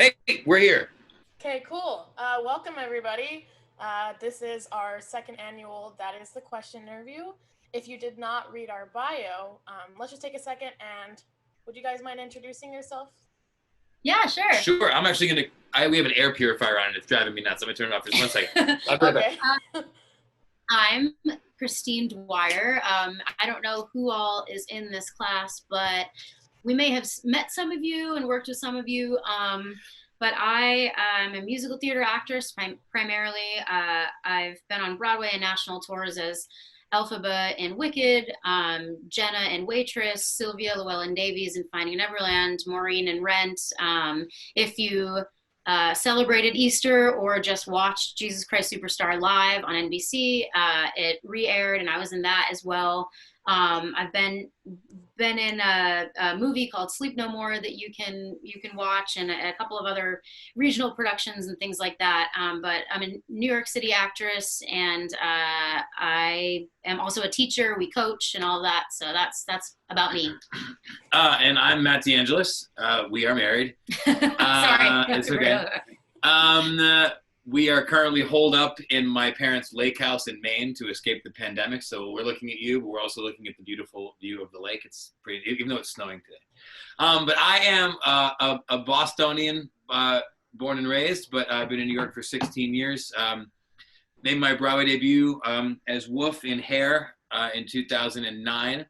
Hey, we're here. Okay, cool. Welcome, everybody. This is our second annual That Is the Question interview. If you did not read our bio, let's just take a second and would you guys mind introducing yourself? Yeah, sure. Sure, I'm actually we have an air purifier on and it's driving me nuts. I'm gonna turn it off for just 1 second. I'll be right back. Okay. I'm Christine Dwyer. I don't know who all is in this class, but we may have met some of you and worked with some of you. But I am a musical theater actress primarily. I've been on Broadway and national tours as Elphaba in Wicked, Jenna in Waitress, Sylvia Llewellyn Davies in Finding Neverland, Maureen in Rent. If you celebrated Easter or just watched Jesus Christ Superstar live on NBC, it re-aired and I was in that as well. I've been in a movie called Sleep No More that you can watch, and a couple of other regional productions and things like that. But I'm a New York City actress, and I am also a teacher. We coach and all that. So that's about me. And I'm Matt DeAngelis. We are married. Sorry, it's okay. We are currently holed up in my parents' lake house in Maine to escape the pandemic. So we're looking at you, but we're also looking at the beautiful view of the lake. It's pretty, even though it's snowing today. But I am a Bostonian, born and raised, but I've been in New York for 16 years. Made my Broadway debut as Wolf in Hair in 2009.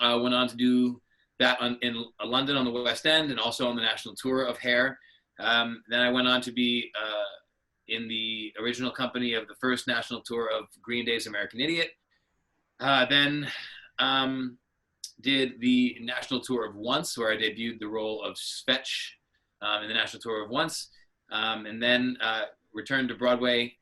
Went on to do that in London on the West End and also on the national tour of Hair. Then I went on to be in the original company of the first national tour of Green Day's American Idiot. Then did the national tour of Once, where I debuted the role of Svetch in the national tour of Once. And then returned to Broadway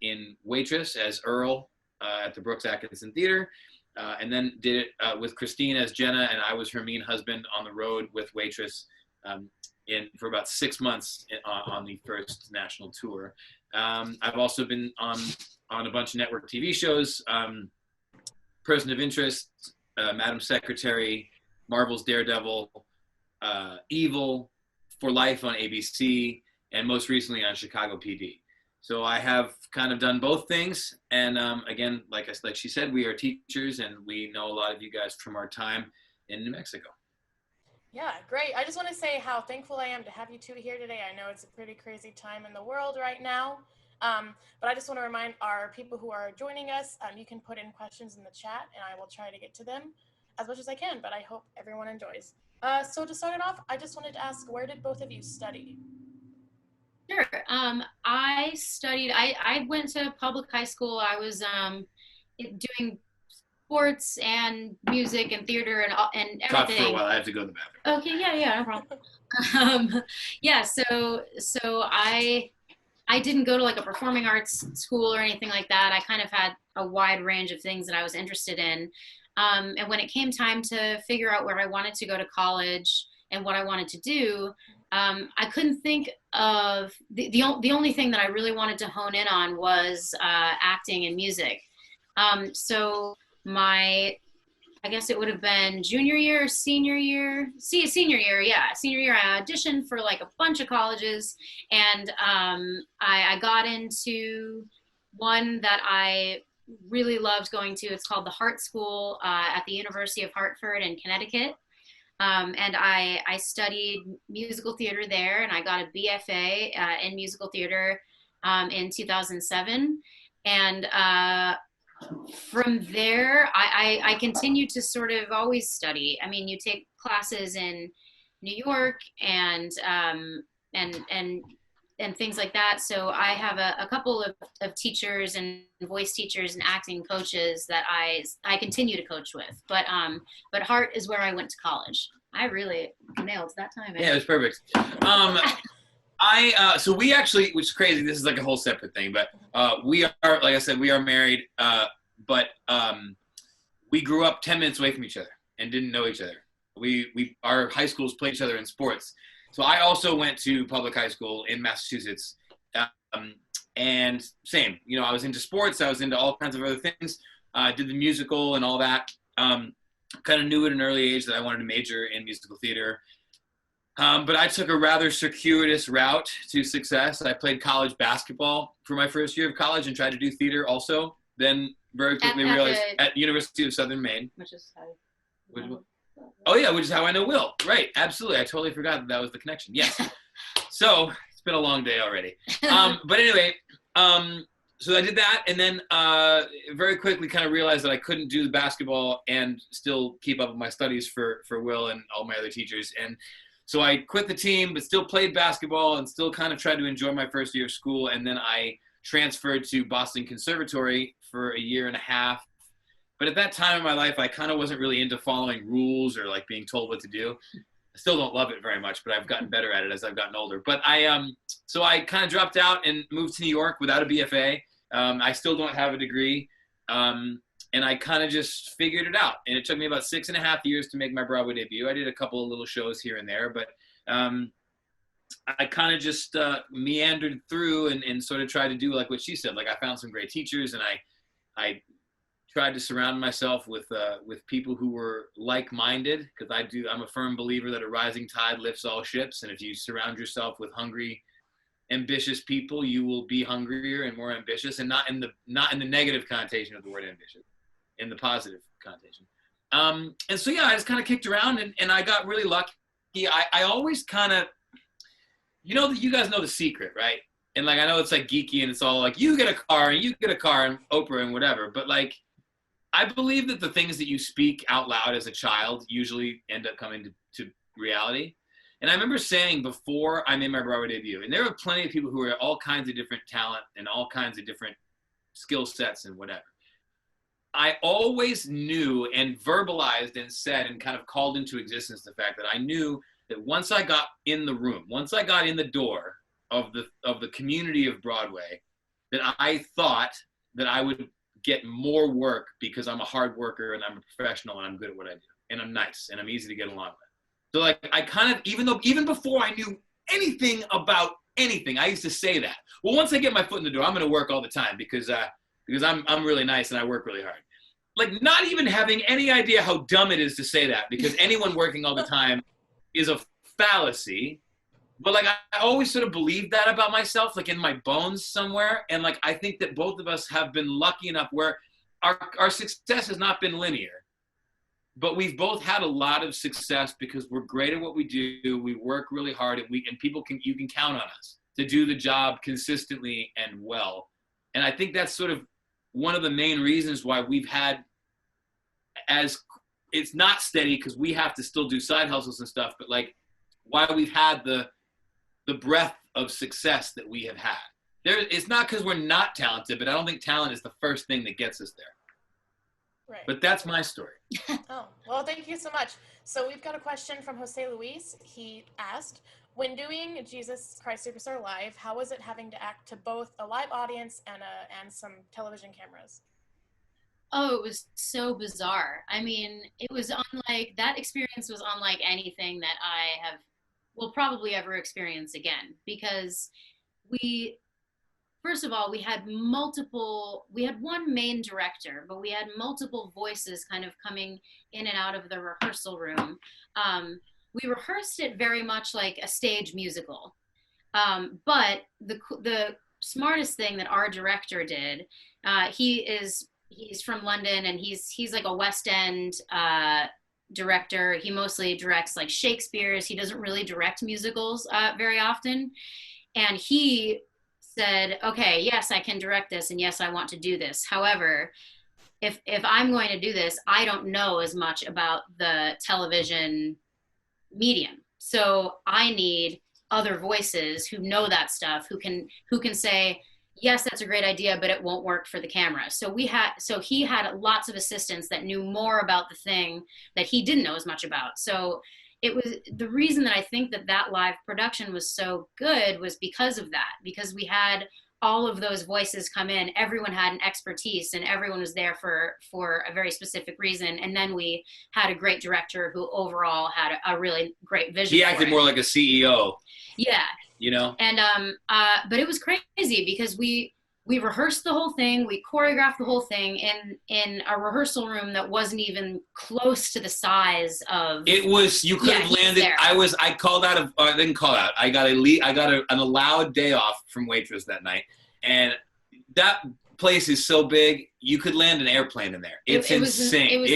in Waitress as Earl at the Brooks Atkinson Theater. And then did it with Christine as Jenna, and I was her mean husband on the road with Waitress for about 6 months on the first national tour. I've also been on a bunch of network TV shows, Person of Interest, Madam Secretary, Marvel's Daredevil, Evil, For Life on ABC, and most recently on Chicago PD. So I have kind of done both things. And again, like she said, we are teachers and we know a lot of you guys from our time in New Mexico. Yeah, great. I just want to say how thankful I am to have you two here today. I know it's a pretty crazy time in the world right now. But I just want to remind our people who are joining us, you can put in questions in the chat and I will try to get to them as much as I can, but I hope everyone enjoys. So to start it off, I just wanted to ask, where did both of you study? Sure. I studied, I went to public high school. I was doing sports and music and theater and everything. Talk for a while. I have to go to the bathroom. Okay, yeah, no problem. Yeah, so I didn't go to like a performing arts school or anything like that. I kind of had a wide range of things that I was interested in. And when it came time to figure out where I wanted to go to college and what I wanted to do, I couldn't think of the only thing that I really wanted to hone in on was acting and music. So I guess it would have been junior year, senior year. Senior year, yeah. Senior year, I auditioned for like a bunch of colleges, and I got into one that I really loved going to. It's called the Hart School at the University of Hartford in Connecticut. And I studied musical theater there, and I got a BFA in musical theater in 2007. And from there, I continued to sort of always study. I mean, you take classes in New York and things like that. So I have a couple of teachers and voice teachers and acting coaches that I continue to coach with. But Hart is where I went to college. I really nailed that time. Yeah, it was perfect. So we actually, which is crazy, this is like a whole separate thing, but we are, like I said, we are married, but we grew up 10 minutes away from each other and didn't know each other. Our high schools played each other in sports. So I also went to public high school in Massachusetts, and same, I was into sports, I was into all kinds of other things, did the musical and all that. Kind of knew at an early age that I wanted to major in musical theater. But I took a rather circuitous route to success. I played college basketball for my first year of college and tried to do theater also. Then very quickly realized at University of Southern Maine. Which is how. Oh yeah, which is how I know Will. Right, absolutely. I totally forgot that was the connection. Yes. So it's been a long day already. But anyway, so I did that, and then very quickly kind of realized that I couldn't do the basketball and still keep up with my studies for Will and all my other teachers. And so I quit the team, but still played basketball and still kind of tried to enjoy my first year of school. And then I transferred to Boston Conservatory for a year and a half. But at that time in my life, I kind of wasn't really into following rules or like being told what to do. I still don't love it very much, but I've gotten better at it as I've gotten older. But so I kind of dropped out and moved to New York without a BFA. I still don't have a degree. And I kind of just figured it out. And it took me about 6.5 years to make my Broadway debut. I did a couple of little shows here and there, but I kind of just meandered through and sort of tried to do like what she said. Like I found some great teachers, and I tried to surround myself with people who were like-minded, because I'm a firm believer that a rising tide lifts all ships. And if you surround yourself with hungry, ambitious people, you will be hungrier and more ambitious, and not in the negative connotation of the word ambitious, in the positive connotation. And so, yeah, I just kind of kicked around and I got really lucky. I always kind of, you guys know The Secret, right? And like, I know it's like geeky and it's all like, you get a car and you get a car and Oprah and whatever. But like, I believe that the things that you speak out loud as a child usually end up coming to reality. And I remember saying before I made my Broadway debut, and there were plenty of people who were all kinds of different talent and all kinds of different skill sets and whatever. I always knew and verbalized and said and kind of called into existence the fact that I knew that once I got in the room, once I got in the door of the community of Broadway, that I thought that I would get more work because I'm a hard worker and I'm a professional and I'm good at what I do and I'm nice and I'm easy to get along with. So like I kind of, even before I knew anything about anything, I used to say that. Well, once I get my foot in the door, I'm going to work all the time because I'm really nice and I work really hard. Like not even having any idea how dumb it is to say that, because anyone working all the time is a fallacy. But like I always sort of believed that about myself, like in my bones somewhere. And like I think that both of us have been lucky enough where our success has not been linear. But we've both had a lot of success because we're great at what we do. We work really hard, and you can count on us to do the job consistently and well. And I think that's sort of one of the main reasons why we've had, as it's not steady because we have to still do side hustles and stuff, but like why we've had the breadth of success that we have had. It's not because we're not talented, but I don't think talent is the first thing that gets us there. Right. But that's my story. Oh, well, thank you so much. So we've got a question from Jose Luis. He asked, when doing Jesus Christ Superstar Live, how was it having to act to both a live audience and some television cameras? Oh, it was so bizarre. I mean, it was unlike, that experience was unlike anything that I will probably ever experience again, because first of all, we had one main director, but we had multiple voices kind of coming in and out of the rehearsal room. We rehearsed it very much like a stage musical. But the smartest thing that our director did, he's from London, and he's like a West End director. He mostly directs like Shakespeare's. He doesn't really direct musicals very often. And he said, okay, yes, I can direct this, and yes, I want to do this. However, if I'm going to do this, I don't know as much about the television medium. So I need other voices who know that stuff, who can say, yes, that's a great idea, but it won't work for the camera. So he had lots of assistants that knew more about the thing that he didn't know as much about. So it was the reason that I think that live production was so good was because of that, because we had all of those voices come in. Everyone had an expertise and everyone was there for a very specific reason. And then we had a great director who overall had a really great vision. He acted more like a CEO. Yeah. You know? And, but it was crazy because we we rehearsed the whole thing. We choreographed the whole thing in a rehearsal room that wasn't even close to the size of. It was, you could have landed. I called out of, I didn't call out. I got an allowed day off from Waitress that night, and that place is so big you could land an airplane in there. It's insane. It was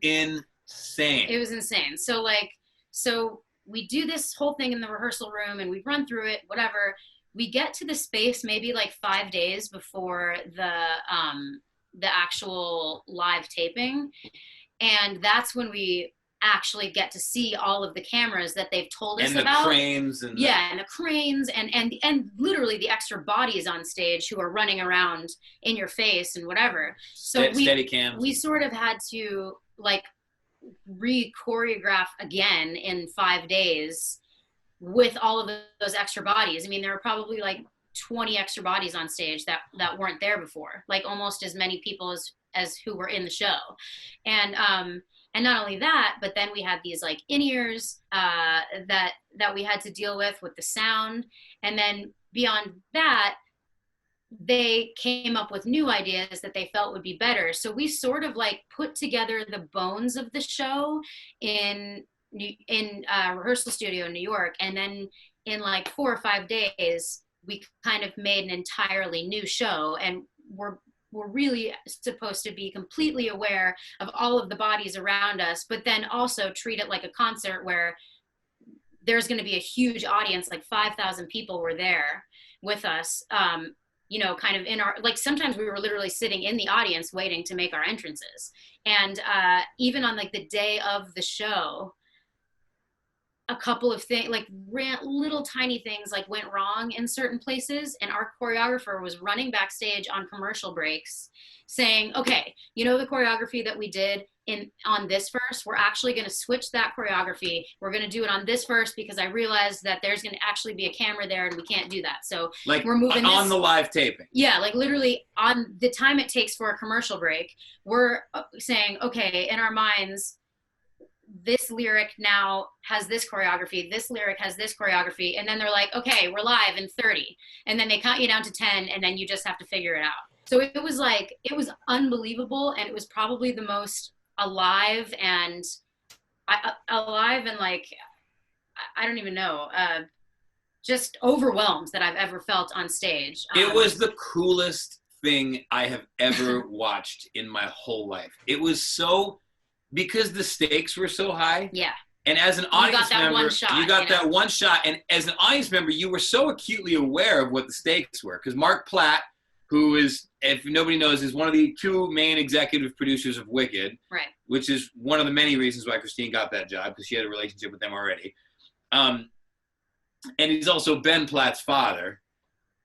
insane. It was insane. So we do this whole thing in the rehearsal room, and we run through it, whatever. We get to the space maybe like 5 days before the actual live taping, and that's when we actually get to see all of the cameras that they've told us about. And the cranes and literally the extra bodies on stage who are running around in your face and whatever. So steady cams. We sort of had to like re-choreograph again in 5 days with all of those extra bodies. I mean, there were probably like 20 extra bodies on stage that weren't there before, like almost as many people as who were in the show. And not only that, but then we had these like in-ears that we had to deal with the sound. And then beyond that, they came up with new ideas that they felt would be better. So we sort of like put together the bones of the show in a rehearsal studio in New York, and then in like 4 or 5 days we kind of made an entirely new show, and we're really supposed to be completely aware of all of the bodies around us, but then also treat it like a concert where there's going to be a huge audience, like 5,000 people were there with us, you know, kind of in our, like sometimes we were literally sitting in the audience waiting to make our entrances. And even on like the day of the show, a couple of things, like little tiny things like went wrong in certain places, and our choreographer was running backstage on commercial breaks saying, okay, you know, the choreography that we did on this verse, we're actually going to switch that choreography. We're going to do it on this verse because I realized that there's going to actually be a camera there and we can't do that. So like we're moving on the live taping. Yeah, like literally on the time it takes for a commercial break, we're saying, okay, in our minds, this lyric now has this choreography, this lyric has this choreography, and then they're like, okay, we're live in 30, and then they count you down to 10, and then you just have to figure it out. So it was like, it was unbelievable, and it was probably the most alive and like, I don't even know, just overwhelmed that I've ever felt on stage. It was the coolest thing I have ever watched in my whole life. It was so, because the stakes were so high. Yeah. And as an audience member, you got that one shot. And as an audience member, you were so acutely aware of what the stakes were. Because Mark Platt, who is, if nobody knows, is one of the 2 main executive producers of Wicked. Right. Which is one of the many reasons why Christine got that job, because she had a relationship with them already. And he's also Ben Platt's father,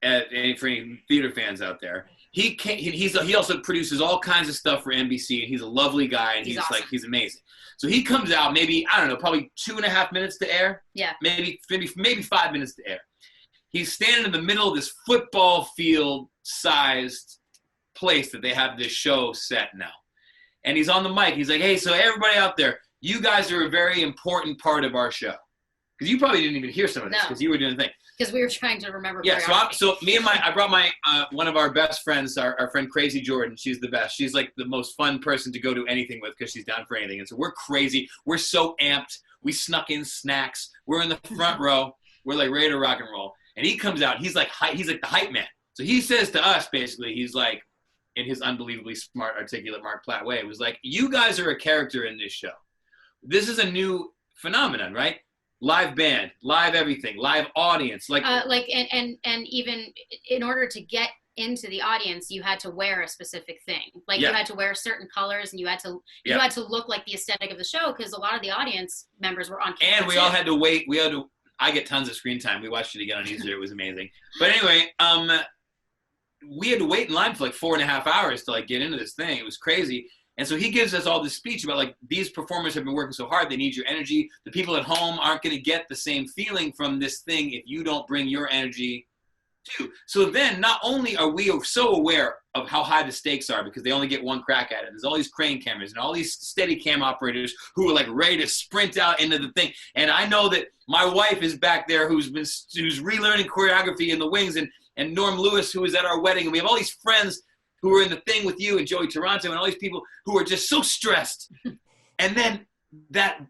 for any theater fans out there. He also produces all kinds of stuff for NBC, and he's a lovely guy, and he's awesome. Like, he's amazing. So he comes out maybe, I don't know, probably 2.5 minutes to air. Yeah. Maybe 5 minutes to air. He's standing in the middle of this football field sized place that they have this show set now. And he's on the mic. He's like, hey, so everybody out there, you guys are a very important part of our show. Because you probably didn't even hear some of this because you were doing the thing. Because we were trying to remember. Yeah, so I brought my one of our best friends, our friend Crazy Jordan. She's the best. She's like the most fun person to go to anything with because she's down for anything. And so we're crazy. We're so amped. We snuck in snacks. We're in the front row. We're like ready to rock and roll. And he comes out. He's like the hype man. So he says to us basically, he's like, in his unbelievably smart, articulate Mark Platt way, it was like, you guys are a character in this show. This is a new phenomenon, right? Live band, live everything, live audience, and even in order to get into the audience, you had to wear a specific thing. Like you had to wear certain colors, and you had to look like the aesthetic of the show because a lot of the audience members were on camera. And we all had to wait. I get tons of screen time. We watched it again on Easter. It was amazing. But anyway, we had to wait in line for like 4.5 hours to like get into this thing. It was crazy. And so he gives us all this speech about like, these performers have been working so hard. They need your energy. The people at home aren't going to get the same feeling from this thing if you don't bring your energy too. So then not only are we so aware of how high the stakes are because they only get one crack at it. There's all these crane cameras and all these steady cam operators who are like ready to sprint out into the thing. And I know that my wife is back there who's relearning choreography in the wings, and Norm Lewis, who was at our wedding. And we have all these friends who are in the thing with you and Joey Toronto and all these people who are just so stressed. And then that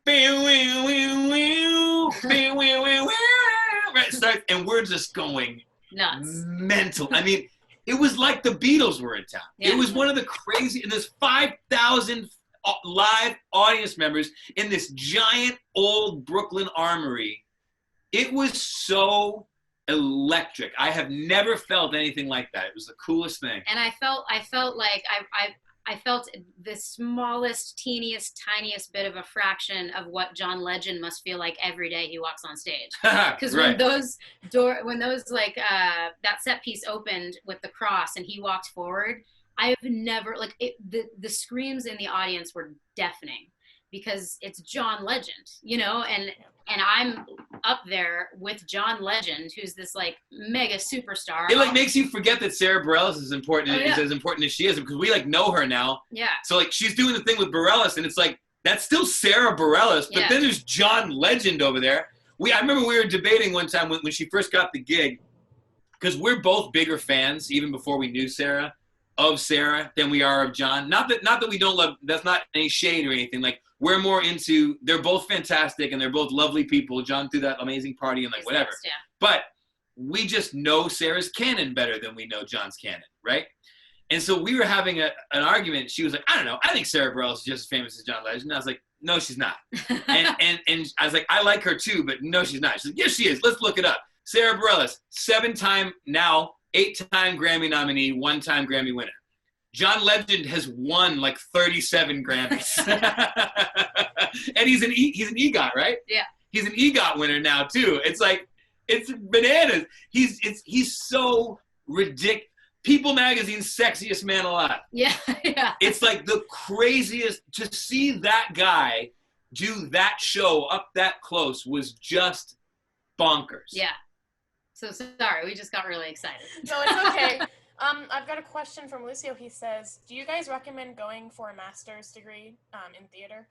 starts, and we're just going nuts, mental. I mean, it was like the Beatles were in town. Yeah. It was one of the crazy, and there's 5,000 live audience members in this giant old Brooklyn Armory. It was so electric. I have never felt anything like that. It was the coolest thing. And I felt like I felt the smallest, teeniest, tiniest bit of a fraction of what John Legend must feel like every day he walks on stage. Because right. when those like that set piece opened with the cross and he walked forward, I've never the screams in the audience were deafening because it's John Legend, you know, and I'm up there with John Legend, who's this like mega superstar. It like makes you forget that Sarah Bareilles is important, is as important as she is, because we like know her now. Yeah. So like she's doing the thing with Bareilles, and it's like that's still Sarah Bareilles, but then there's John Legend over there. I remember we were debating one time when she first got the gig, because we're both bigger fans even before we knew Sarah, of Sarah than we are of John. Not that we don't love. That's not any shade or anything. Like we're more into. They're both fantastic and they're both lovely people. John threw that amazing party and like whatever. Yeah. But we just know Sarah's canon better than we know John's canon, right? And so we were having an argument. She was like, I don't know. I think Sarah Bareilles is just as famous as John Legend. And I was like, no, she's not. and I was like, I like her too, but no, she's not. She's like, yes, she is. Let's look it up. Sarah Bareilles, 8-time Grammy nominee, 1-time Grammy winner. John Legend has won like 37 Grammys. And he's an EGOT, right? Yeah. He's an EGOT winner now too. It's like, it's bananas. He's so ridiculous. People Magazine's sexiest man alive. Yeah, yeah. It's like the craziest, to see that guy do that show up that close was just bonkers. Yeah. So sorry, we just got really excited. No, it's okay. I've got a question from Lucio. He says, do you guys recommend going for a master's degree in theater?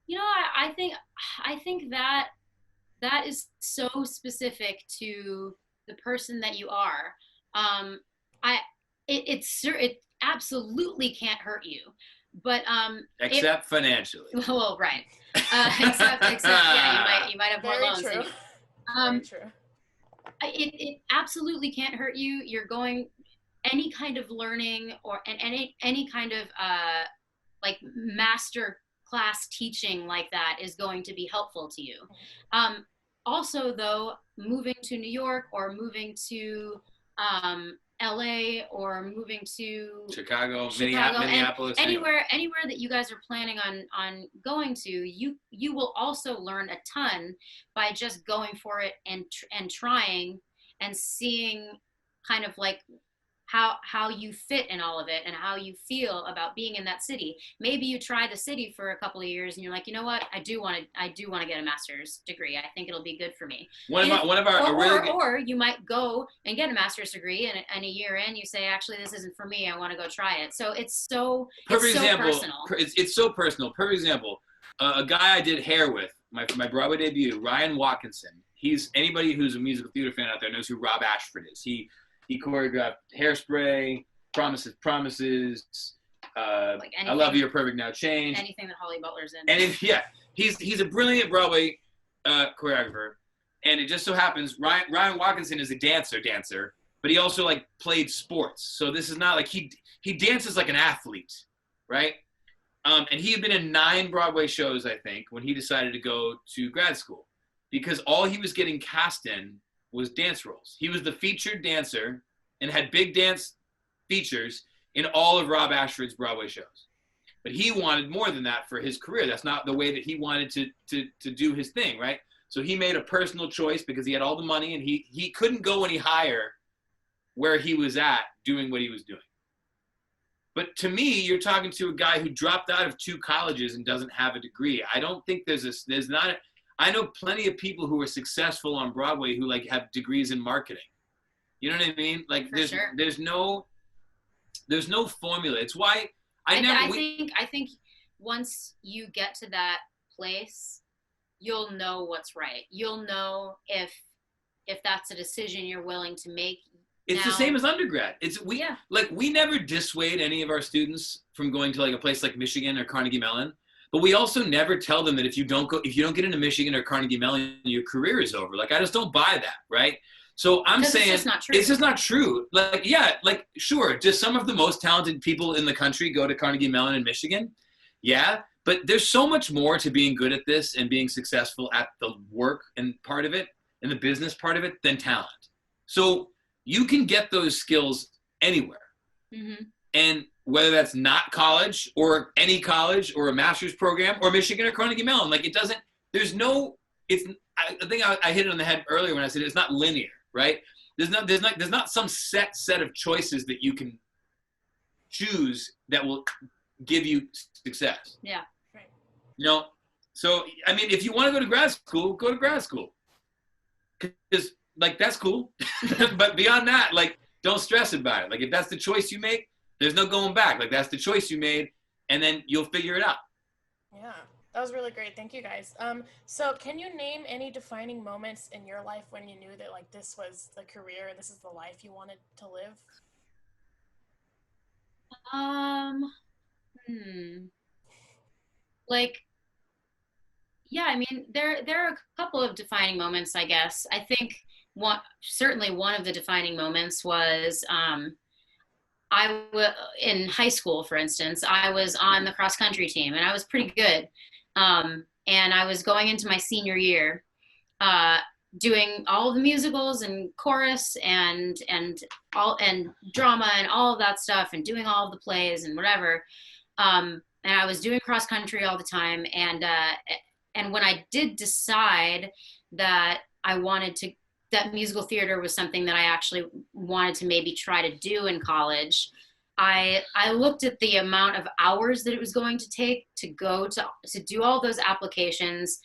You know, I think that is so specific to the person that you are. It absolutely can't hurt you, but except financially. Well, right. Except yeah, you might have more loans. True. Very true. It absolutely can't hurt you. You're going any kind of learning and any kind of like master class teaching like that is going to be helpful to you. Also, though, moving to New York or moving to LA or moving to Chicago, Minneapolis, anywhere that you guys are planning on going to, you will also learn a ton by just going for it and trying and seeing kind of like how you fit in all of it and how you feel about being in that city. Maybe you try the city for a couple of years and you're like, you know what, I do want to get a master's degree. I think it'll be good for me. Or you might go and get a master's degree and a year in you say, actually, this isn't for me. I want to go try it. So it's so personal. It's so personal. Perfect example. A guy I did hair with, my Broadway debut, Ryan Watkinson. Anybody who's a musical theater fan out there knows who Rob Ashford is. He choreographed Hairspray, Promises, like I Love You, You're Perfect Now, Change. Anything that Holly Butler's in. And he's a brilliant Broadway choreographer. And it just so happens Ryan Watkinson is a dancer, but he also like played sports. So this is not like he dances like an athlete, right? And he had been in 9 Broadway shows, I think, when he decided to go to grad school, because all he was getting cast in was dance roles. He was the featured dancer and had big dance features in all of Rob Ashford's Broadway shows. But he wanted more than that for his career. That's not the way that he wanted to do his thing, right? So he made a personal choice because he had all the money and he couldn't go any higher where he was at doing what he was doing. But to me, you're talking to a guy who dropped out of 2 colleges and doesn't have a degree. I don't think I know plenty of people who are successful on Broadway who like have degrees in marketing. You know what I mean? Like For sure. there's no formula. It's why I think once you get to that place, you'll know what's right. You'll know if that's a decision you're willing to make. It's the same as undergrad. We never dissuade any of our students from going to like a place like Michigan or Carnegie Mellon, but we also never tell them that if you don't get into Michigan or Carnegie Mellon, your career is over. Like I just don't buy that, right? So I'm saying it's just not true. Like, yeah, like sure, just some of the most talented people in the country go to Carnegie Mellon in Michigan. Yeah, but there's so much more to being good at this and being successful at the work and part of it and the business part of it than talent. So you can get those skills anywhere. Mm-hmm. And whether that's not college or any college or a master's program or Michigan or Carnegie Mellon, like I think I hit it on the head earlier when I said it's not linear, right? There's not some set of choices that you can choose that will give you success. Yeah. Right. You know, so I mean, if you want to go to grad school, go to grad school. Because like that's cool, but beyond that, like don't stress about it. Like if that's the choice you make, there's no going back. Like that's the choice you made, and then you'll figure it out. Yeah, that was really great. Thank you guys. So can you name any defining moments in your life when you knew that like this was the career, this is the life you wanted to live? Like, yeah, I mean, there are a couple of defining moments, I guess. I think certainly one of the defining moments was in high school, for instance, I was on the cross country team and I was pretty good. And I was going into my senior year, doing all of the musicals and chorus and drama and all of that stuff and doing all of the plays and whatever. And I was doing cross country all the time. And when I did decide that that musical theater was something that I actually wanted to maybe try to do in college, I looked at the amount of hours that it was going to take to go to do all those applications,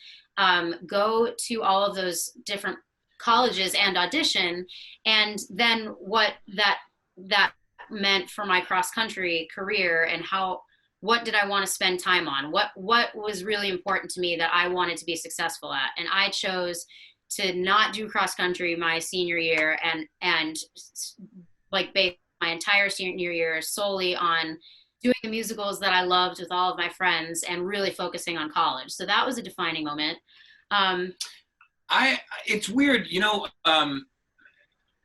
go to all of those different colleges and audition, and then what that meant for my cross country career and what did I want to spend time on? What was really important to me that I wanted to be successful at? And I chose to not do cross country my senior year and like base my entire senior year solely on doing the musicals that I loved with all of my friends and really focusing on college. So that was a defining moment. It's weird, you know,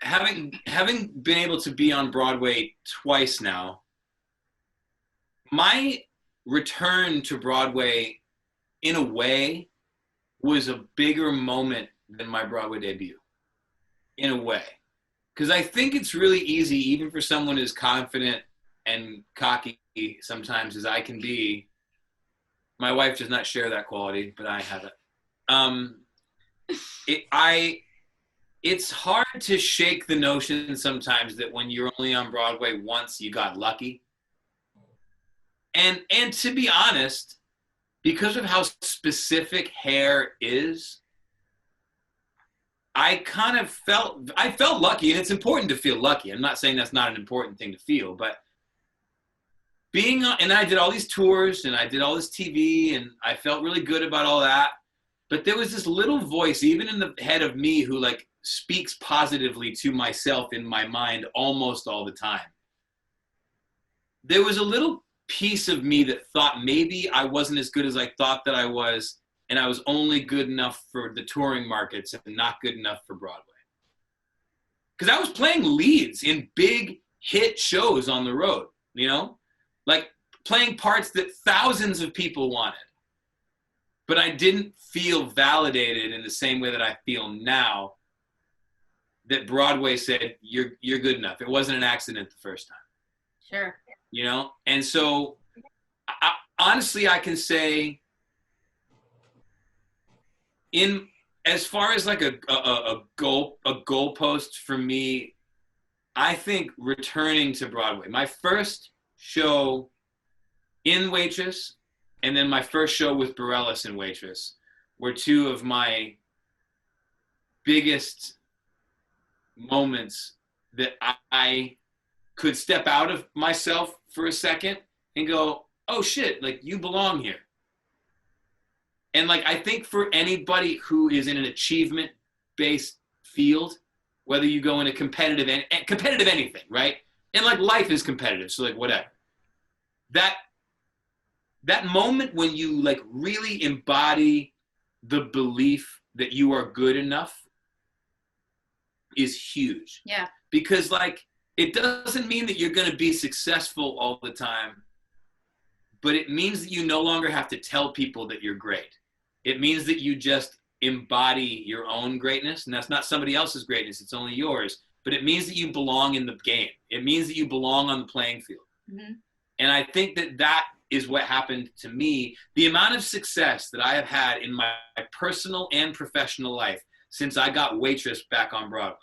having been able to be on Broadway twice now, my return to Broadway in a way was a bigger moment than my Broadway debut, in a way. Because I think it's really easy, even for someone as confident and cocky sometimes as I can be. My wife does not share that quality, but I have it. It's hard to shake the notion sometimes that when you're only on Broadway once, you got lucky. And to be honest, because of how specific Hair is, I felt lucky, and it's important to feel lucky. I'm not saying that's not an important thing to feel, but and I did all these tours and I did all this TV and I felt really good about all that. But there was this little voice, even in the head of me, who like speaks positively to myself in my mind almost all the time. There was a little piece of me that thought maybe I wasn't as good as I thought that I was, and I was only good enough for the touring markets and not good enough for Broadway. Because I was playing leads in big hit shows on the road, you know? Like playing parts that thousands of people wanted. But I didn't feel validated in the same way that I feel now that Broadway said, you're good enough. It wasn't an accident the first time. Sure. You know? And so, honestly, I can say, as far as like a goalpost for me, I think returning to Broadway, my first show in Waitress, and then my first show with Bareilles in Waitress, were two of my biggest moments that I could step out of myself for a second and go, oh shit, like you belong here. And like, I think for anybody who is in an achievement-based field, whether you go into competitive anything, right? And like life is competitive, so like whatever. That moment when you like really embody the belief that you are good enough is huge. Yeah. Because like, it doesn't mean that you're going to be successful all the time, but it means that you no longer have to tell people that you're great. It means that you just embody your own greatness, and that's not somebody else's greatness, it's only yours. But it means that you belong in the game. It means that you belong on the playing field. Mm-hmm. And I think that that is what happened to me. The amount of success that I have had in my personal and professional life since I got Waitress back on Broadway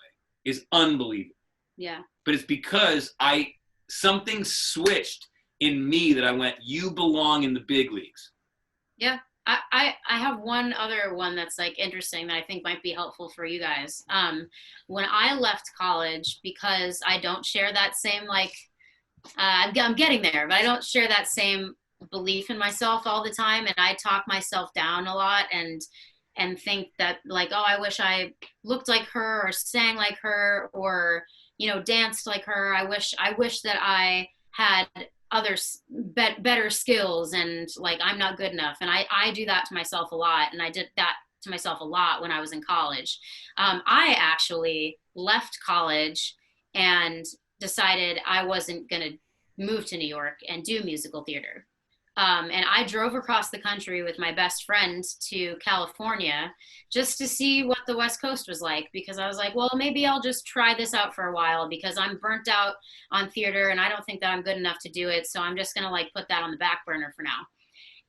is unbelievable. Yeah. But it's because something switched in me that I went, you belong in the big leagues. Yeah. I have one other one that's like interesting that I think might be helpful for you guys. When I left college, because I don't share that same like, I'm getting there, but I don't share that same belief in myself all the time, and I talk myself down a lot and think that like, oh, I wish I looked like her or sang like her or, you know, danced like her. I wish that I had other better skills, and like I'm not good enough. And I do that to myself a lot, and I did that to myself a lot when I was in college. I actually left college and decided I wasn't going to move to New York and do musical theater. And I drove across the country with my best friend to California just to see what the West Coast was like, because I was like, well, maybe I'll just try this out for a while because I'm burnt out on theater and I don't think that I'm good enough to do it. So I'm just going to like put that on the back burner for now.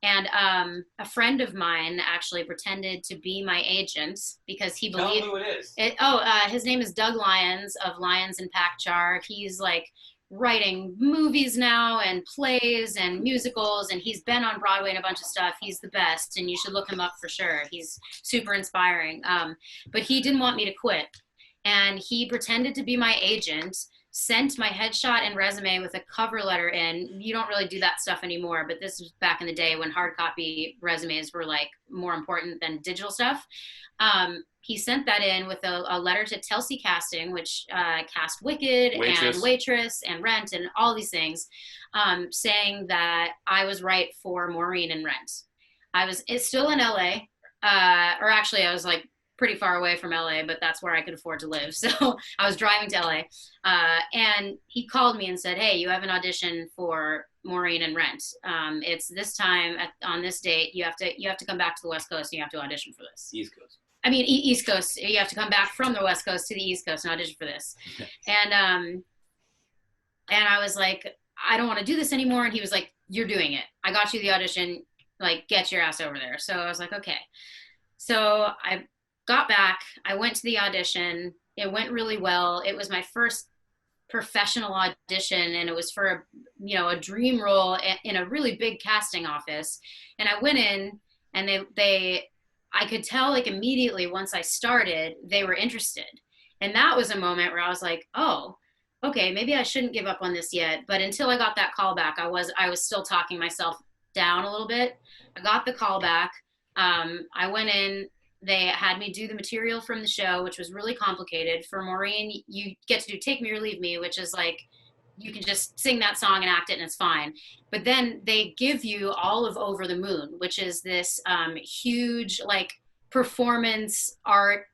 And a friend of mine actually pretended to be my agent because he believed. Tell me who it is. His name is Doug Lyons of Lyons and Packjar. He's like writing movies now and plays and musicals, and he's been on Broadway and a bunch of stuff. He's the best, and you should look him up for sure. He's super inspiring. But he didn't want me to quit, and he pretended to be my agent, sent my headshot and resume with a cover letter in. You don't really do that stuff anymore, but this was back in the day when hard copy resumes were like more important than digital stuff. He sent that in with a letter to Telsey Casting, which cast Wicked and Waitress and Rent and all these things, saying that I was right for Maureen in Rent. It's still in LA, or actually I was like pretty far away from LA, but that's where I could afford to live. So I was driving to LA, and he called me and said, hey, you have an audition for Maureen in Rent. It's this time on this date. You have to come back to the West Coast and you have to audition for this. East Coast. I mean, East Coast. You have to come back from the West Coast to the East Coast and audition for this. And I was like, I don't want to do this anymore. And he was like, you're doing it. I got you the audition. Like, get your ass over there. So I was like, okay. So I got back. I went to the audition. It went really well. It was my first professional audition, and it was for a dream role in a really big casting office. And I went in, and I could tell like immediately once I started, they were interested. And that was a moment where I was like, oh, okay, maybe I shouldn't give up on this yet. But until I got that call back, I was still talking myself down a little bit. I got the call back. I went in, they had me do the material from the show, which was really complicated. For Maureen, you get to do Take Me or Leave Me, which is like, you can just sing that song and act it and it's fine. But then they give you all of Over the Moon, which is this huge like performance art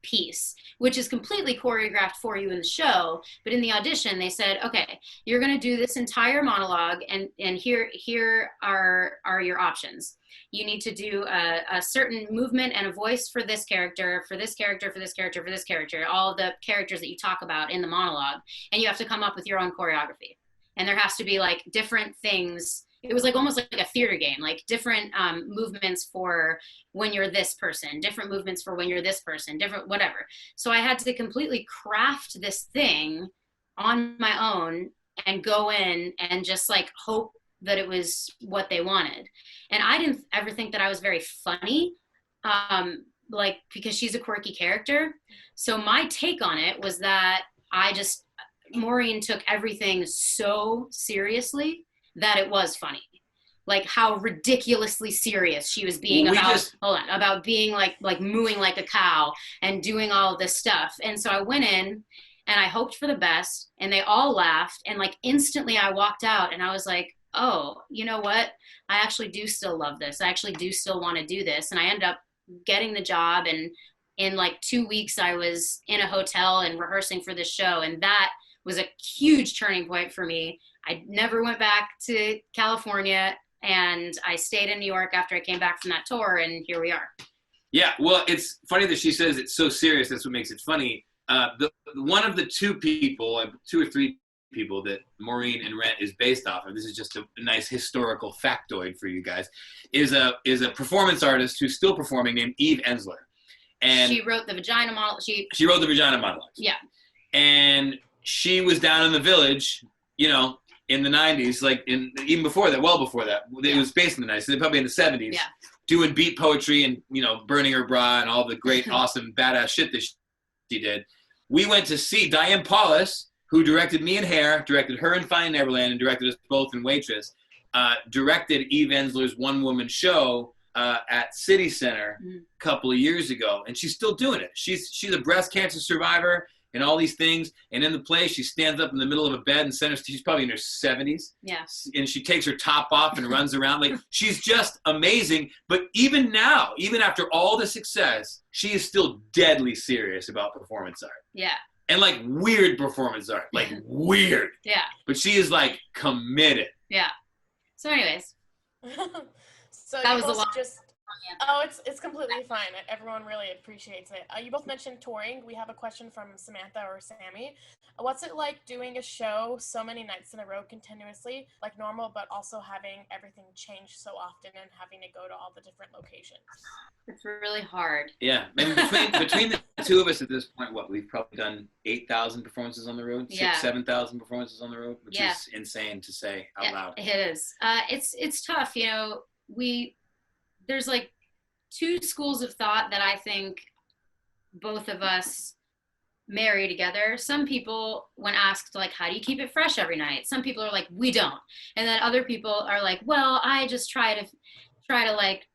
piece, which is completely choreographed for you in the show. But in the audition, they said, okay, you're going to do this entire monologue, and here are your options. You need to do a certain movement and a voice for this character, for this character, for this character, for this character, all of the characters that you talk about in the monologue, and you have to come up with your own choreography. And there has to be like different things. It was like almost like a theater game, like different movements for when you're this person, different movements for when you're this person, different whatever. So I had to completely craft this thing on my own and go in and just like hope that it was what they wanted. And I didn't ever think that I was very funny, like because she's a quirky character. So my take on it was that Maureen took everything so seriously that it was funny. Like how ridiculously serious she was being about being like mooing like a cow and doing all of this stuff. And so I went in and I hoped for the best, and they all laughed. And like instantly I walked out and I was like, oh, you know what? I actually do still love this. I actually do still want to do this. And I ended up getting the job. And in like 2 weeks, I was in a hotel and rehearsing for this show. And that was a huge turning point for me. I never went back to California, and I stayed in New York after I came back from that tour, and here we are. Yeah, well, it's funny that she says it's so serious. That's what makes it funny. One of the two or three people that Maureen and Rent is based off of, this is just a nice historical factoid for you guys, is a performance artist who's still performing named Eve Ensler. And she wrote the Vagina monologue. She wrote the Vagina monologues. Yeah. And she was down in the Village, you know, in the 90s, like even before that, well before that. It was based in the 90s, so probably in the 70s, doing beat poetry and, you know, burning her bra and all the great, awesome, badass shit that she did. We went to see Diane Paulus, who directed me in Hair, directed her in Finding Neverland, and directed us both in Waitress, directed Eve Ensler's one-woman show at City Center a couple of years ago, and she's still doing it. She's a breast cancer survivor and all these things, and in the play, she stands up in the middle of a bed and centers. She's probably in her 70s. Yeah. And she takes her top off and runs around. Like, she's just amazing. But even now, even after all the success, she is still deadly serious about performance art. Yeah. And like weird performance art, like weird. Yeah. But she is like committed. Yeah. So anyways. So that was a lot. Oh, it's completely fine. Everyone really appreciates it. You both mentioned touring. We have a question from Samantha or Sammy. What's it like doing a show so many nights in a row continuously, like normal, but also having everything change so often and having to go to all the different locations? It's really hard. Yeah. And between the two of us at this point, we've probably done 8,000 performances on the road, 7,000 performances on the road, which is insane to say out loud. It is. It's tough. You know, there's like two schools of thought that I think both of us marry together. Some people, when asked like, how do you keep it fresh every night? Some people are like, we don't. And then other people are like, well, I just try to like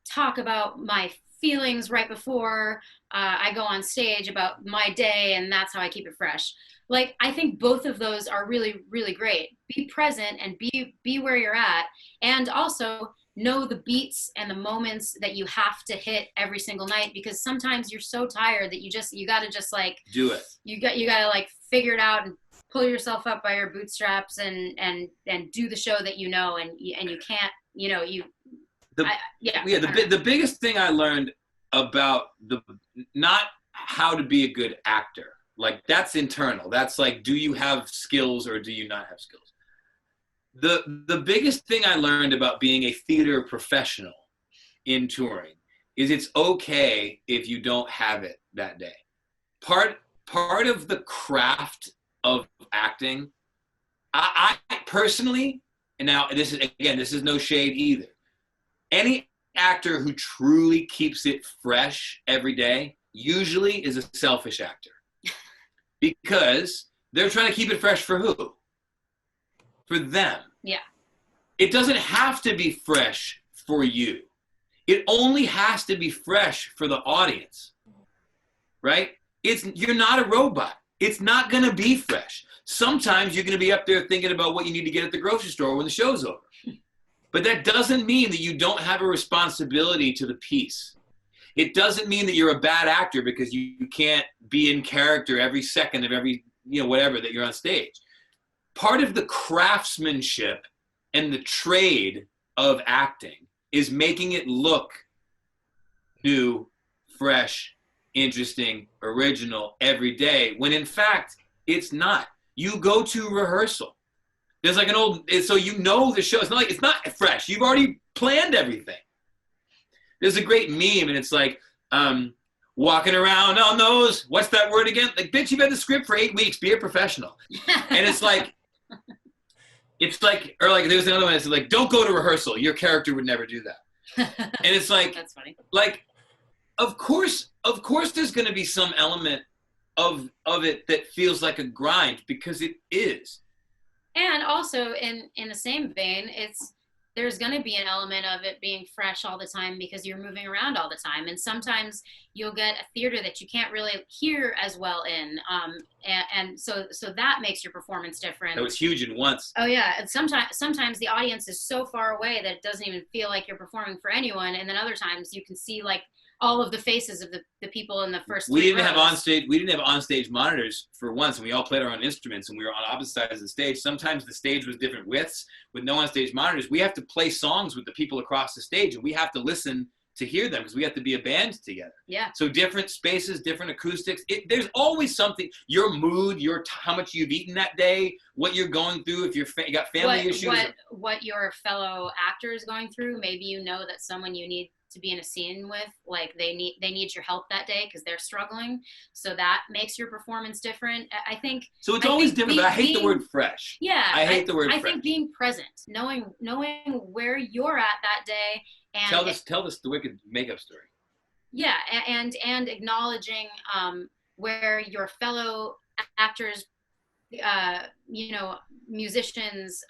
talk about my feelings right before I go on stage about my day, and that's how I keep it fresh. Like, I think both of those are really, really great. Be present and be where you're at, and also know the beats and the moments that you have to hit every single night, because sometimes you're so tired that you got to just like do it. You got to like figure it out and pull yourself up by your bootstraps and do the show that you know, and you can't, you know, the biggest thing I learned about not how to be a good actor, like that's internal. That's like, do you have skills or do you not have skills? The biggest thing I learned about being a theater professional in touring is it's okay if you don't have it that day. Part of the craft of acting, I personally, and now this is no shade either, any actor who truly keeps it fresh every day usually is a selfish actor, because they're trying to keep it fresh for who? For them. Yeah. It doesn't have to be fresh for you. It only has to be fresh for the audience, right? You're not a robot. It's not going to be fresh. Sometimes you're going to be up there thinking about what you need to get at the grocery store when the show's over. But that doesn't mean that you don't have a responsibility to the piece. It doesn't mean that you're a bad actor because you can't be in character every second of every, whatever that you're on stage. Part of the craftsmanship and the trade of acting is making it look new, fresh, interesting, original every day, when in fact, it's not. You go to rehearsal. There's like so you know the show. It's not fresh. You've already planned everything. There's a great meme, and it's like, walking around on those, what's that word again? Like, bitch, you've had the script for 8 weeks, be a professional. And it's like, or like there's another one that's like, don't go to rehearsal. Your character would never do that. And it's like, that's funny. Like, of course there's going to be some element of it that feels like a grind, because it is. And also in the same vein, there's going to be an element of it being fresh all the time because you're moving around all the time. And sometimes you'll get a theater that you can't really hear as well in. And so that makes your performance different. That was huge in Once. Oh yeah. And sometimes the audience is so far away that it doesn't even feel like you're performing for anyone. And then other times you can see like all of the faces of the people in the first We three didn't have rows. we didn't have onstage monitors for Once, and we all played our own instruments, and we were on opposite sides of the stage. Sometimes the stage was different widths with no onstage monitors. We have to play songs with the people across the stage, and we have to listen to hear them because we have to be a band together. Yeah. So different spaces, different acoustics. There's always something. Your mood, how much you've eaten that day, what you're going through. If you got family issues, what your fellow actor is going through. Maybe you know that someone you need to be in a scene with, like they need your help that day because they're struggling. So that makes your performance different. I think. So it's always different, but I hate the word fresh. Yeah. I hate the word fresh. I think being present, knowing where you're at that day. And tell us the Wicked makeup story. Yeah, and acknowledging where your fellow actors, musicians,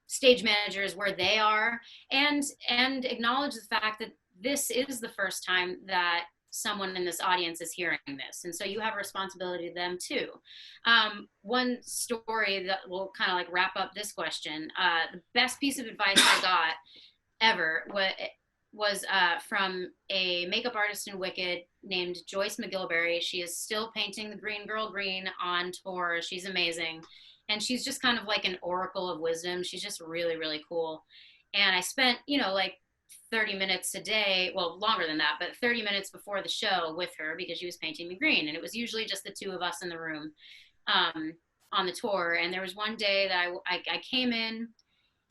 stage managers, where they are, and acknowledge the fact that this is the first time that someone in this audience is hearing this, and so you have a responsibility to them too. One story that will kind of like wrap up this question, the best piece of advice I got ever was from a makeup artist in Wicked named Joyce McGillivray. She is still painting the Green Girl green on tour. She's amazing. And she's just kind of like an oracle of wisdom. She's just really, really cool. And I spent, like 30 minutes a day, well, longer than that, but 30 minutes before the show with her because she was painting me green. And it was usually just the two of us in the room on the tour. And there was one day that I came in,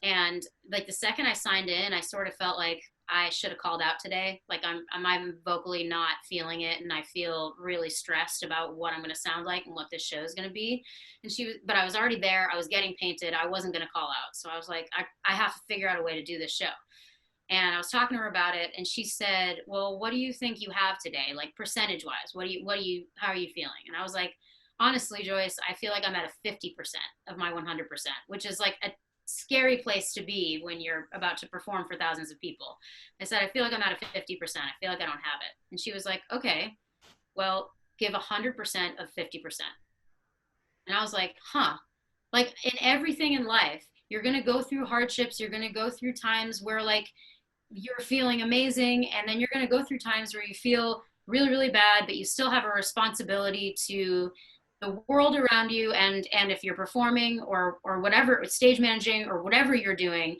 and like the second I signed in, I sort of felt like I should have called out today. Like I'm vocally not feeling it, and I feel really stressed about what I'm going to sound like and what this show is going to be. But I was already there. I was getting painted. I wasn't going to call out. So I was like, I have to figure out a way to do this show. And I was talking to her about it, and she said, well, what do you think you have today? Like percentage wise, how are you feeling? And I was like, honestly, Joyce, I feel like I'm at a 50% of my 100%, which is like a scary place to be when you're about to perform for thousands of people. I said, I feel like I'm at a 50%. I feel like I don't have it. And she was like, okay, well, give 100% of 50%. And I was like, like in everything in life, you're going to go through hardships. You're going to go through times where like you're feeling amazing. And then you're going to go through times where you feel really, really bad, but you still have a responsibility to the world around you, and if you're performing or whatever, stage managing or whatever you're doing,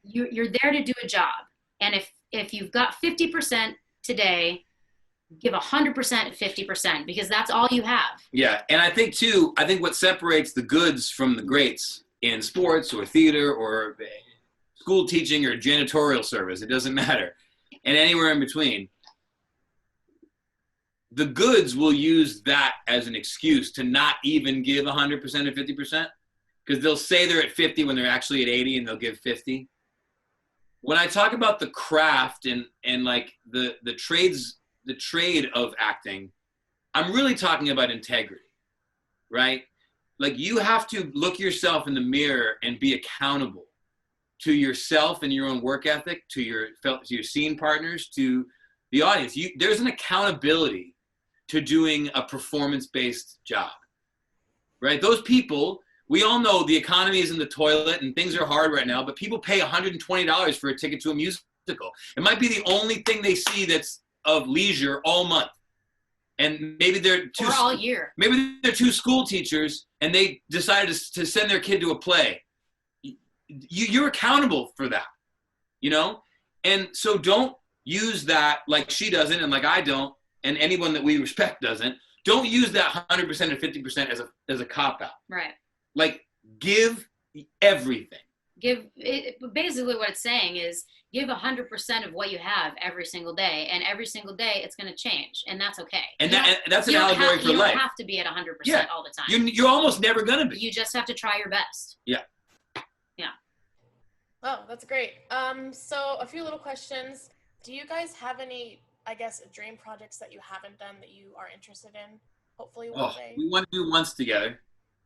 you're there to do a job. And if you've got 50% today, give 100% at 50% because that's all you have. Yeah, and I think what separates the goods from the greats in sports or theater or school teaching or janitorial service, it doesn't matter, and anywhere in between, the goods will use that as an excuse to not even give 100% or 50%, because they'll say they're at 50 when they're actually at 80 and they'll give 50. When I talk about the craft and like the trade of acting, I'm really talking about integrity, right? Like you have to look yourself in the mirror and be accountable to yourself and your own work ethic, to your scene partners, to the audience. There's an accountability to doing a performance-based job, right? Those people, we all know the economy is in the toilet and things are hard right now, but people pay $120 for a ticket to a musical. It might be the only thing they see that's of leisure all month. And maybe they're or all year. Maybe they're two school teachers and they decided to send their kid to a play. You're accountable for that, And so don't use that like she doesn't and like I don't, and anyone that we respect doesn't. Don't use that 100% and 50% as a cop-out. Right. Like, give everything. Basically what it's saying is give 100% of what you have every single day, and every single day it's going to change, and that's okay. And that's an allegory for life. You don't have to be at 100% all the time. You're almost never going to be. You just have to try your best. Yeah. Yeah. Oh, that's great. So a few little questions. Do you guys have any, I guess, dream projects that you haven't done that you are interested in? hopefully one Oh, day. we want to do Once together.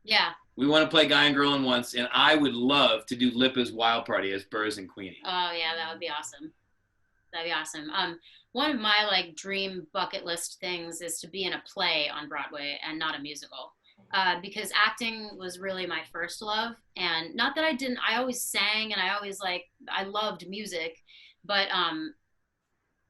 Yeah. We want to play Guy and Girl in Once, and I would love to do Lippa's Wild Party as Burrs and Queenie. Oh yeah, that would be awesome. That'd be awesome. One of my like dream bucket list things is to be in a play on Broadway and not a musical. Because acting was really my first love, and not that I always sang and I loved music, but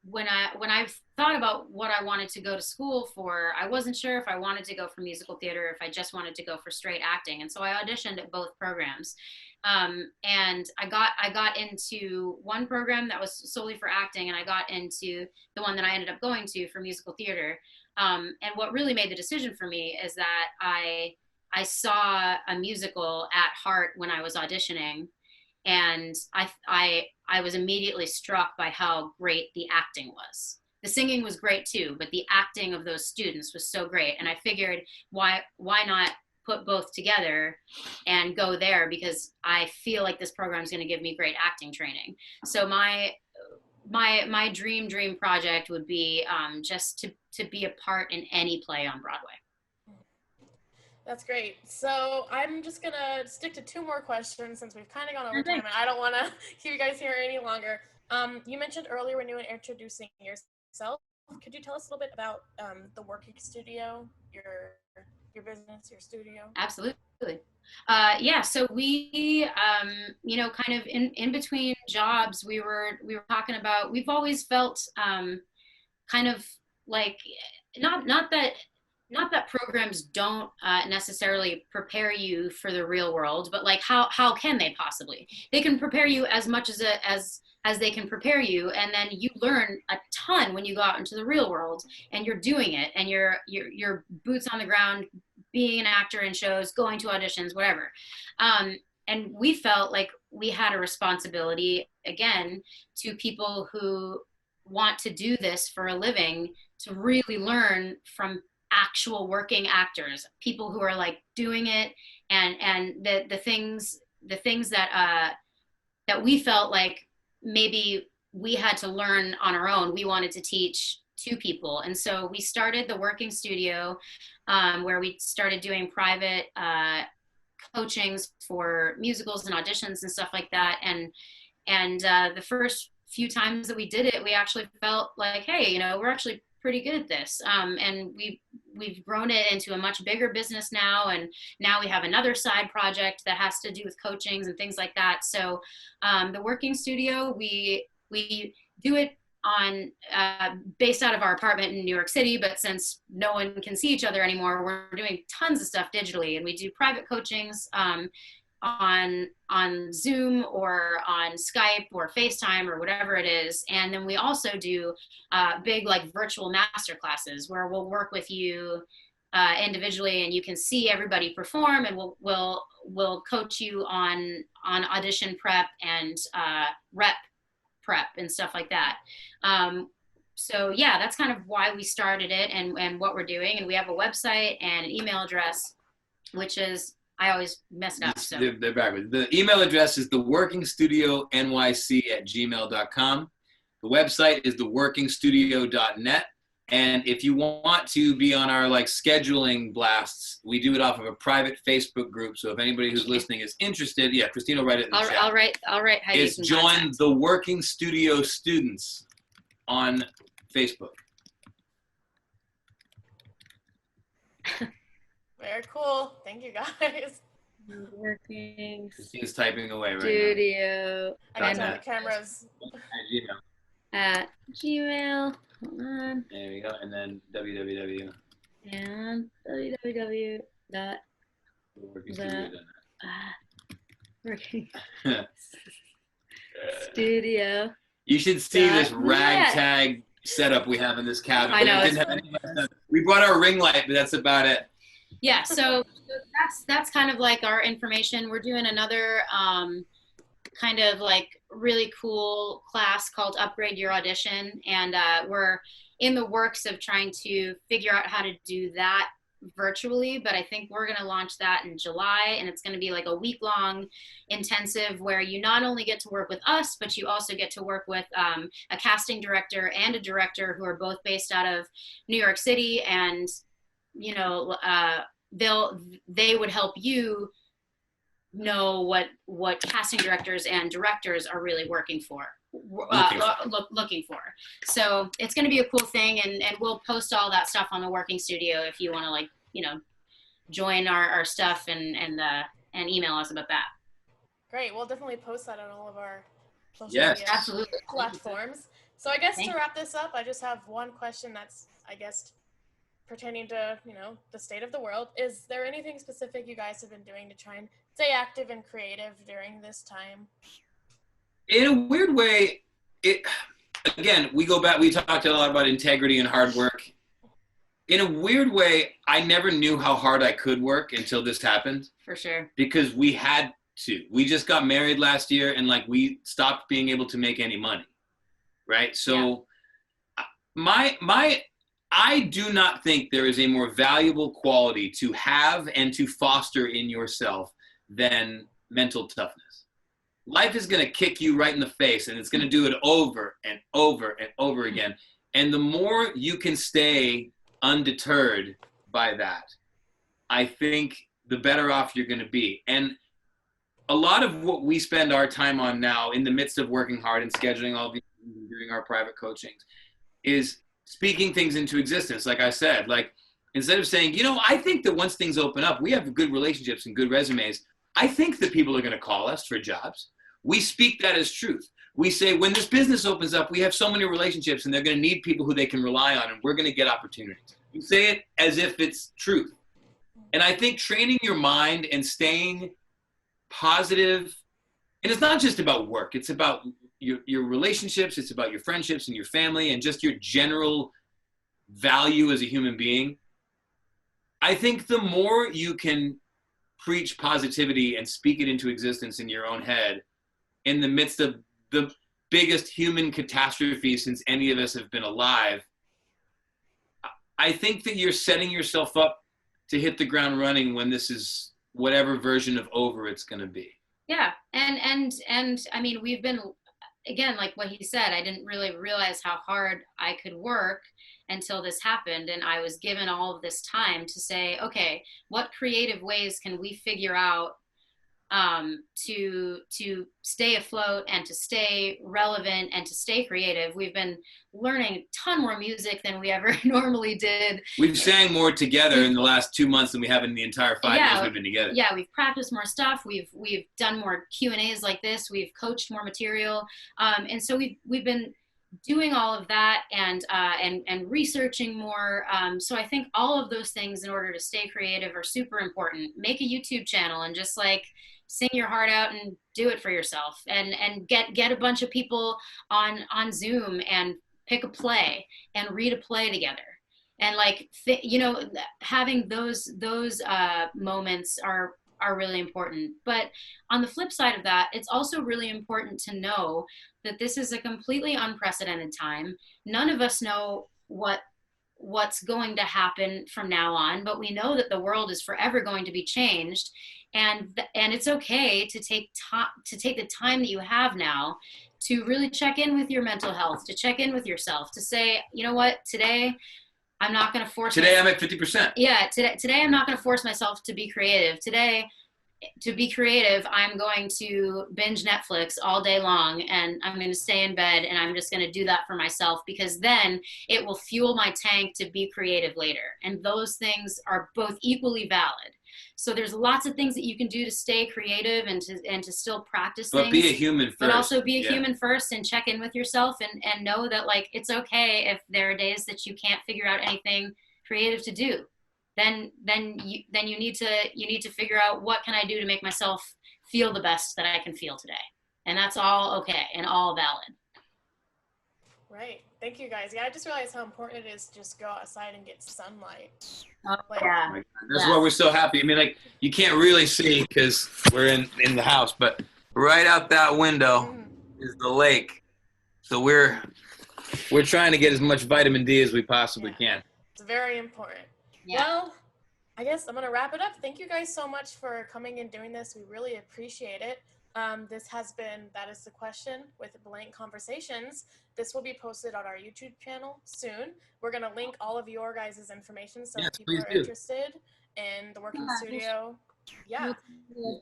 when I thought about what I wanted to go to school for, I wasn't sure if I wanted to go for musical theater, or if I just wanted to go for straight acting. And so I auditioned at both programs. And I got into one program that was solely for acting, and I got into the one that I ended up going to for musical theater. And what really made the decision for me is that I saw a musical at Heart when I was auditioning, and I was immediately struck by how great the acting was. The singing was great too, but the acting of those students was so great, and I figured why not put both together and go there, because I feel like this program is going to give me great acting training. So my dream project would be just to be a part in any play on Broadway. That's great. So I'm just going to stick to two more questions since we've kind of gone over time, and I don't want to keep you guys here any longer. You mentioned earlier when you were introducing yourself, could you tell us a little bit about the working studio, your business, your studio? Absolutely. Yeah, so we, kind of in between jobs, we were talking about, we've always felt kind of like, not that programs don't necessarily prepare you for the real world, but like how can they possibly? They can prepare you as much as they can prepare you, and then you learn a ton when you go out into the real world and you're doing it, and you're boots on the ground, being an actor in shows, going to auditions, whatever. And we felt like we had a responsibility, again, to people who want to do this for a living, to really learn from actual working actors, people who are like doing it, and the things that we felt like maybe we had to learn on our own, we wanted to teach to people. And so we started the working studio, where we started doing private coachings for musicals and auditions and stuff like that. And the first few times that we did it, we actually felt like, hey, we're actually pretty good at this. And we've grown it into a much bigger business now. And now we have another side project that has to do with coachings and things like that. So the working studio, we do it on based out of our apartment in New York City, but since no one can see each other anymore, we're doing tons of stuff digitally, and we do private coachings on Zoom or on Skype or FaceTime or whatever it is. And then we also do big like virtual master classes where we'll work with you individually, and you can see everybody perform, and we'll coach you on audition prep and rep prep and stuff like that. So yeah, that's kind of why we started it and what we're doing. And we have a website and an email address, which is, I always mess it up. So they're backwards. The email address is theworkingstudionyc@gmail.com. The website is theworkingstudio.net. And if you want to be on our like scheduling blasts, we do it off of a private Facebook group. So if anybody who's listening is interested, yeah, Christine will write it in the chat. I'll write Heidi. It's join the Working Studio Students on Facebook. Very cool. Thank you, guys. Working Christine's typing away right Studio. I got to have the cameras. At Gmail. Hold on. There we go. And then www. And www. Working Studio. You should see this ragtag setup we have in this cabin. I know. We brought our ring light, but that's about it. Yeah, so that's kind of like our information. We're doing another kind of like really cool class called Upgrade Your Audition, and we're in the works of trying to figure out how to do that virtually, but I think we're going to launch that in July, and it's going to be like a week-long intensive where you not only get to work with us, but you also get to work with a casting director and a director who are both based out of New York City, and you know, they would help you know what casting directors and directors are really looking for. So it's going to be a cool thing, and we'll post all that stuff on the Working Studio if you want to, like, you know, join our stuff and email us about that. Great. We'll definitely post that on all of our social Yes, media absolutely platforms. So I guess Thank to wrap this up, I just have one question that's, I guess, pertaining to, you know, the state of the world. Is there anything specific you guys have been doing to try and stay active and creative during this time? In a weird way, again, we talked a lot about integrity and hard work. In a weird way, I never knew how hard I could work until this happened. For sure. Because we had to. We just got married last year, and like we stopped being able to make any money, right? So I do not think there is a more valuable quality to have and to foster in yourself than mental toughness. Life is going to kick you right in the face, and it's going to do it over and over and over again. And the more you can stay undeterred by that, I think the better off you're going to be. And a lot of what we spend our time on now, in the midst of working hard and scheduling all these things and doing our private coachings, is speaking things into existence. Like I said, like, instead of saying, you know, I think that once things open up, we have good relationships and good resumes, I think that people are going to call us for jobs. We speak that as truth. We say, when this business opens up, we have so many relationships and they're going to need people who they can rely on, and we're going to get opportunities. You say it as if it's truth. And I think training your mind and staying positive, and it's not just about work, it's about your relationships, it's about your friendships and your family and just your general value as a human being. I think the more you can preach positivity and speak it into existence in your own head in the midst of the biggest human catastrophe since any of us have been alive, I think that you're setting yourself up to hit the ground running when this is whatever version of over it's going to be. Yeah. And I mean, we've been, again, like what he said, I didn't really realize how hard I could work until this happened. And I was given all of this time to say, okay, what creative ways can we figure out to stay afloat and to stay relevant and to stay creative. We've been learning a ton more music than we ever normally did. We've sang more together in the last 2 months than we have in the entire 5 years we've been together. Yeah, we've practiced more stuff. We've done more Q&As like this. We've coached more material. And so we've been doing all of that and researching more. So I think all of those things in order to stay creative are super important. Make a YouTube channel and just like sing your heart out and do it for yourself, and get a bunch of people on Zoom and pick a play and read a play together. And like, you know, having those moments are really important. But on the flip side of that, it's also really important to know that this is a completely unprecedented time. None of us know what's going to happen from now on, but we know that the world is forever going to be changed. And it's okay to take the time that you have now to really check in with your mental health, to check in with yourself, to say, you know what, today I'm not going to force Today I'm at 50%. Yeah, today I'm not going to force myself to be creative. Today, to be creative, I'm going to binge Netflix all day long, and I'm going to stay in bed, and I'm just going to do that for myself, because then it will fuel my tank to be creative later. And those things are both equally valid. So there's lots of things that you can do to stay creative and to still practice things. But be a human first. But also be a human first, and check in with yourself, and know that, like, it's okay if there are days that you can't figure out anything creative to do. Then you need to figure out, what can I do to make myself feel the best that I can feel today? And that's all okay and all valid. Right. Thank you, guys. Yeah, I just realized how important it is to just go outside and get sunlight. Oh, yeah. That's why we're so happy. I mean, like, you can't really see because we're in the house, but right out that window is the lake. So we're trying to get as much vitamin D as we possibly can. It's very important. Yeah. Well, I guess I'm going to wrap it up. Thank you guys so much for coming and doing this. We really appreciate it. That is the question with Blank Conversations. This will be posted on our YouTube channel soon. We're going to link all of your guys' information so if people are interested in the working studio. Yeah.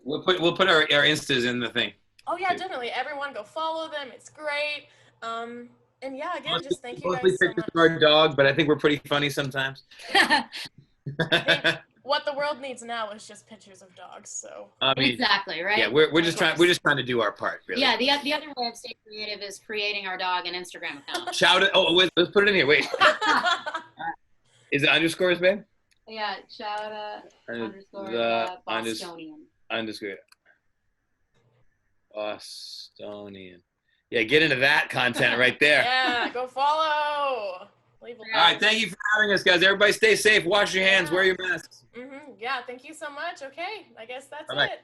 We'll put our Instas in the thing. Oh yeah, definitely. Everyone go follow them. It's great. And yeah, again, just thank you guys so much. Of our dog, but I think we're pretty funny sometimes. I think what the world needs now is just pictures of dogs. So exactly right. Yeah, we're just trying to do our part. Really. Yeah, the other way of staying creative is creating our dog an Instagram account. Shout it! Oh, wait, let's put it in here. Wait, is it underscores, babe? Yeah, shout underscore Bostonian. Underscore Bostonian. Yeah, get into that content right there. Yeah, go follow. All right, thank you for having us, guys. Everybody stay safe. Wash your hands. Wear your masks. Yeah, thank you so much. Okay, I guess that's Bye-bye. it.